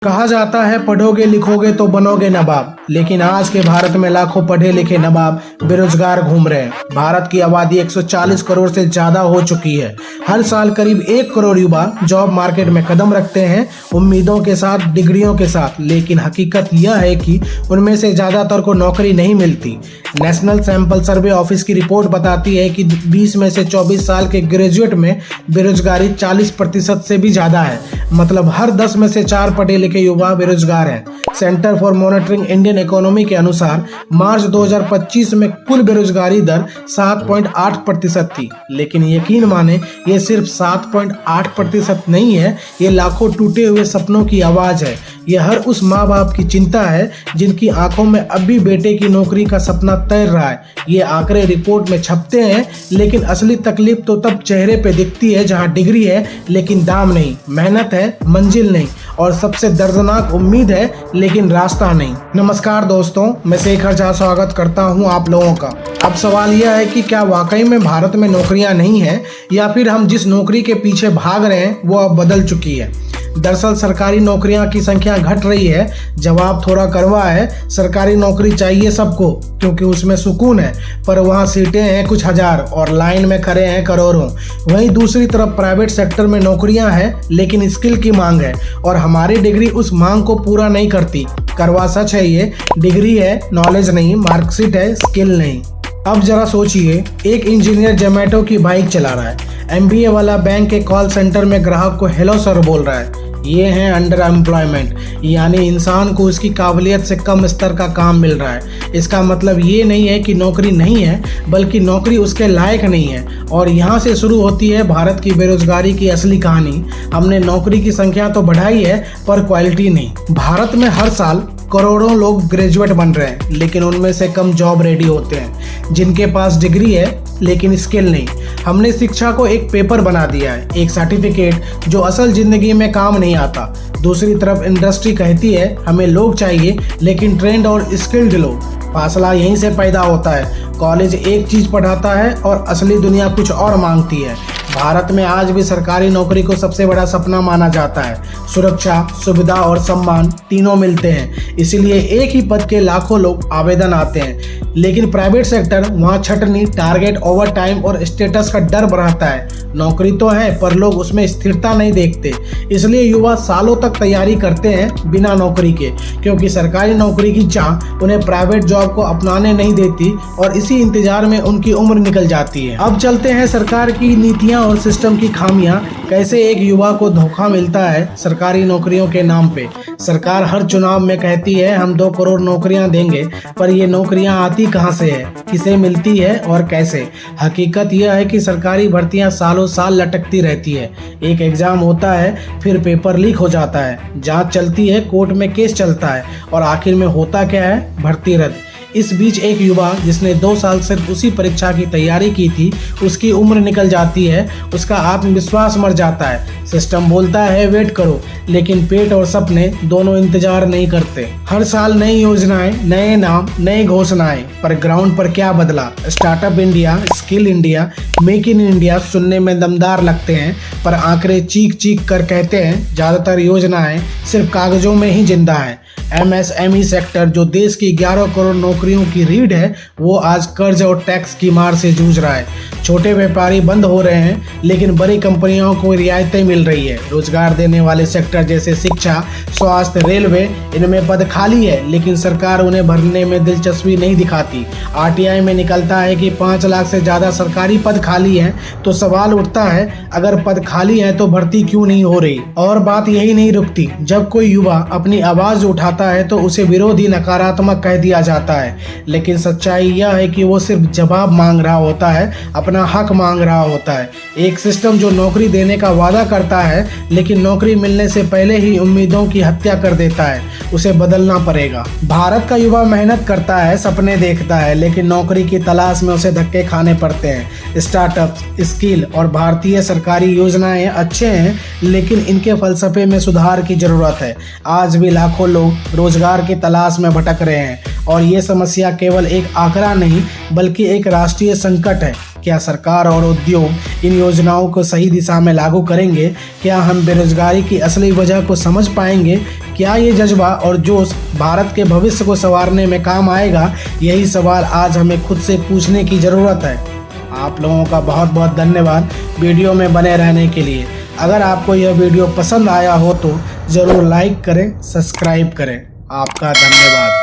कहा जाता है पढ़ोगे लिखोगे तो बनोगे नवाब, लेकिन आज के भारत में लाखों पढ़े लिखे नवाब बेरोजगार घूम रहे हैं। भारत की आबादी 140 करोड़ से ज्यादा हो चुकी है। हर साल करीब 1 करोड़ युवा जॉब मार्केट में कदम रखते हैं, उम्मीदों के साथ, डिग्रियों के साथ, लेकिन हकीकत यह है कि उनमें से ज्यादातर को नौकरी नहीं मिलती। नेशनल सैंपल सर्वे ऑफिस की रिपोर्ट बताती है कि 20 में से 24 साल के ग्रेजुएट में बेरोजगारी 40% से भी ज्यादा है। मतलब हर 10 में से 4 पढ़े लिखे युवा बेरोजगार हैं। Centre for monitoring Indian economy के अनुसार मार्च 2025 में कुल बेरोजगारी दर 7.8% थी, लेकिन यकीन माने ये सिर्फ 7.8% नहीं है, ये लाखों टूटे हुए सपनों की आवाज है। ये हर उस माँ बाप की चिंता है जिनकी आंखों में अब भी बेटे की नौकरी का सपना तैर रहा है। ये आंकड़े रिपोर्ट में छपते हैं, लेकिन असली तकलीफ तो तब चेहरे पे दिखती है जहाँ डिग्री है लेकिन दाम नहीं, मेहनत है मंजिल नहीं, और सबसे दर्दनाक उम्मीद है लेकिन रास्ता नहीं। नमस्कार दोस्तों, मैं शेखर झा स्वागत करता हूं आप लोगों का। अब सवाल यह है कि क्या वाकई में भारत में नौकरियां नहीं हैं, या फिर हम जिस नौकरी के पीछे भाग रहे हैं वो अब बदल चुकी है। दरअसल सरकारी नौकरियां की संख्या घट रही है। जवाब थोड़ा कड़वा है। सरकारी नौकरी चाहिए सबको क्योंकि उसमें सुकून है, पर वहां सीटें हैं कुछ हजार और लाइन में खड़े हैं करोड़ों। वहीं दूसरी तरफ प्राइवेट सेक्टर में नौकरियां हैं लेकिन स्किल की मांग है, और हमारी डिग्री उस मांग को पूरा नहीं करती। कड़वा सच है ये। डिग्री है, नॉलेज नहीं, मार्कशीट है, स्किल नहीं। अब जरा सोचिए, एक इंजीनियर जोमेटो की बाइक चला रहा है, MBA वाला बैंक के कॉल सेंटर में ग्राहक को हेलो सर बोल रहा है। ये है अंडर एम्प्लॉयमेंट, यानी इंसान को उसकी काबिलियत से कम स्तर का काम मिल रहा है। इसका मतलब ये नहीं है कि नौकरी नहीं है, बल्कि नौकरी उसके लायक नहीं है। और यहाँ से शुरू होती है भारत की बेरोजगारी की असली कहानी। हमने नौकरी की संख्या तो बढ़ाई है, पर क्वालिटी नहीं। भारत में हर साल करोड़ों लोग ग्रेजुएट बन रहे हैं, लेकिन उनमें से कम जॉब रेडी होते हैं। जिनके पास डिग्री है लेकिन स्किल नहीं। हमने शिक्षा को एक पेपर बना दिया है, एक सर्टिफिकेट जो असल जिंदगी में काम नहीं आता। दूसरी तरफ इंडस्ट्री कहती है हमें लोग चाहिए लेकिन ट्रेंड और स्किल्ड लोग। फासला यहीं से पैदा होता है। कॉलेज एक चीज पढ़ाता है और असली दुनिया कुछ और मांगती है। भारत में आज भी सरकारी नौकरी को सबसे बड़ा सपना माना जाता है। सुरक्षा, सुविधा और सम्मान तीनों मिलते हैं, इसीलिए एक ही पद के लाखों लोग आवेदन आते हैं। लेकिन प्राइवेट सेक्टर, वहाँ छटनी, टारगेट, ओवर टाइम और स्टेटस का डर बढ़ाता है। नौकरी तो है पर लोग उसमें स्थिरता नहीं देखते, इसलिए युवा सालों तक तैयारी करते हैं बिना नौकरी के, क्योंकि सरकारी नौकरी की चाह उन्हें प्राइवेट जॉब को अपनाने नहीं देती और इसी इंतजार में उनकी उम्र निकल जाती है। अब चलते हैं सरकार की नीतियां और सिस्टम की खामियां, कैसे एक युवा को धोखा मिलता है सरकारी नौकरियों के नाम पे। सरकार हर चुनाव में कहती है हम 2 करोड़ नौकरियां देंगे, पर ये नौकरियां आती कहां से है, किसे मिलती है और कैसे। हकीकत यह है कि सरकारी भर्तियां सालों साल लटकती रहती है। एक एग्जाम होता है, फिर पेपर लीक हो जाता है, जांच चलती है, कोर्ट में केस चलता है, और आखिर में होता क्या है, भर्ती रद्द। इस बीच एक युवा जिसने 2 साल सिर्फ उसी परीक्षा की तैयारी की थी, उसकी उम्र निकल जाती है, उसका आत्मविश्वास मर जाता है। सिस्टम बोलता है वेट करो, लेकिन पेट और सपने दोनों इंतजार नहीं करते। हर साल नई योजनाएं, नए नाम, नई घोषणाएं, पर ग्राउंड पर क्या बदला। Startup India, skill India, make in India सुनने में दमदार लगते हैं, पर आंकड़े चीख चीख कर कहते हैं ज्यादातर योजनाएं सिर्फ कागजों में ही जिंदा है। MSME सेक्टर, जो देश की 11 करोड़ नौकरियों की रीढ़ है, वो आज कर्ज और टैक्स की मार से जूझ रहा है। छोटे व्यापारी बंद हो रहे हैं, लेकिन बड़ी कंपनियों को रियायतें मिल रही है। रोजगार देने वाले सेक्टर जैसे शिक्षा, स्वास्थ्य, रेलवे, इनमें पद खाली है, लेकिन सरकार उन्हें भरने में दिलचस्पी नहीं दिखाती। RTI में निकलता है कि 5 लाख से ज्यादा सरकारी पद खाली हैं, तो सवाल उठता है अगर पद खाली है तो भर्ती क्यों नहीं हो रही। और बात यही नहीं रुकती। जब कोई युवा अपनी आवाज उठाता है तो उसे विरोधी, नकारात्मक कह दिया जाता है, लेकिन सच्चाई यह है कि वो सिर्फ जवाब मांग रहा होता है, अपना हक मांग रहा होता है। एक सिस्टम जो नौकरी देने का वादा करता है, लेकिन नौकरी मिलने से पहले ही उम्मीदों की हत्या कर देता है, उसे बदलना पड़ेगा। भारत का युवा मेहनत करता है, सपने देखता है, लेकिन नौकरी की तलाश में उसे धक्के खाने पड़ते हैं। स्टार्टअप, स्किल और भारतीय सरकारी योजनाएं अच्छे हैं, लेकिन इनके फलसफे में सुधार की जरूरत है। आज भी लाखों लोग रोजगार की तलाश में भटक रहे हैं, और ये समस्या केवल एक आंकड़ा नहीं बल्कि एक राष्ट्रीय संकट है। क्या सरकार और उद्योग इन योजनाओं को सही दिशा में लागू करेंगे? क्या हम बेरोजगारी की असली वजह को समझ पाएंगे? क्या ये जज्बा और जोश भारत के भविष्य को संवारने में काम आएगा? यही सवाल आज हमें खुद से पूछने की ज़रूरत है। आप लोगों का बहुत बहुत धन्यवाद वीडियो में बने रहने के लिए। अगर आपको यह वीडियो पसंद आया हो तो ज़रूर लाइक करें, सब्सक्राइब करें। आपका धन्यवाद।